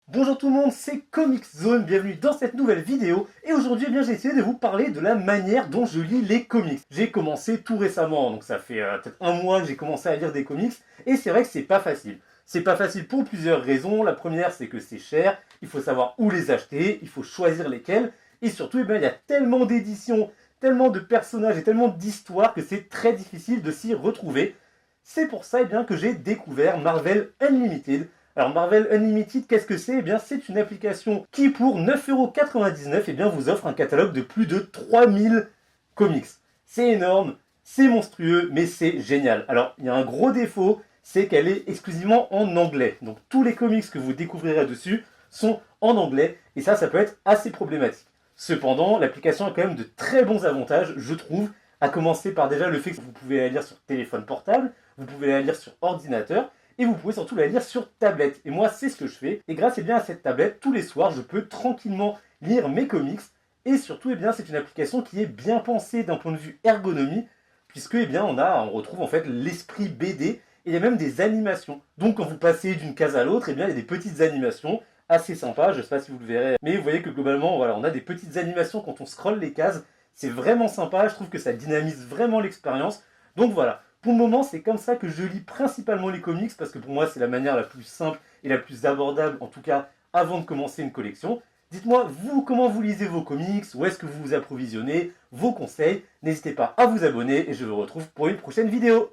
Bonjour tout le monde, c'est Comic Zone, bienvenue dans cette nouvelle vidéo. Et aujourd'hui, eh bien, j'ai essayé de vous parler de la manière dont je lis les comics. J'ai commencé tout récemment, donc ça fait peut-être un mois que j'ai commencé à lire des comics. Et c'est vrai que c'est pas facile. C'est pas facile pour plusieurs raisons. La première, c'est que c'est cher, il faut savoir où les acheter, il faut choisir lesquels. Et surtout, eh bien, il y a tellement d'éditions, tellement de personnages et tellement d'histoires que c'est très difficile de s'y retrouver. C'est pour ça eh bien, que j'ai découvert Marvel Unlimited. Alors Marvel Unlimited, qu'est-ce que c'est? Eh bien, c'est une application qui, pour 9,99€, eh bien, vous offre un catalogue de plus de 3000 comics. C'est énorme, c'est monstrueux, mais c'est génial. Alors, il y a un gros défaut, c'est qu'elle est exclusivement en anglais. Donc, tous les comics que vous découvrirez dessus sont en anglais, et ça peut être assez problématique. Cependant, l'application a quand même de très bons avantages, je trouve, à commencer par déjà le fait que vous pouvez la lire sur téléphone portable, vous pouvez la lire sur ordinateur, et vous pouvez surtout la lire sur tablette. Et moi, c'est ce que je fais. Et grâce bien, à cette tablette, tous les soirs, je peux tranquillement lire mes comics. Et surtout, bien, c'est une application qui est bien pensée d'un point de vue ergonomie, puisque bien, on retrouve en fait l'esprit BD, et il y a même des animations. Donc quand vous passez d'une case à l'autre, bien, il y a des petites animations assez sympas, je ne sais pas si vous le verrez, mais vous voyez que globalement, voilà, on a des petites animations quand on scrolle les cases. C'est vraiment sympa, je trouve que ça dynamise vraiment l'expérience. Donc voilà, pour le moment, c'est comme ça que je lis principalement les comics, parce que pour moi, c'est la manière la plus simple et la plus abordable, en tout cas, avant de commencer une collection. Dites-moi, vous, comment vous lisez vos comics, où est-ce que vous vous approvisionnez, vos conseils. N'hésitez pas à vous abonner, et je vous retrouve pour une prochaine vidéo.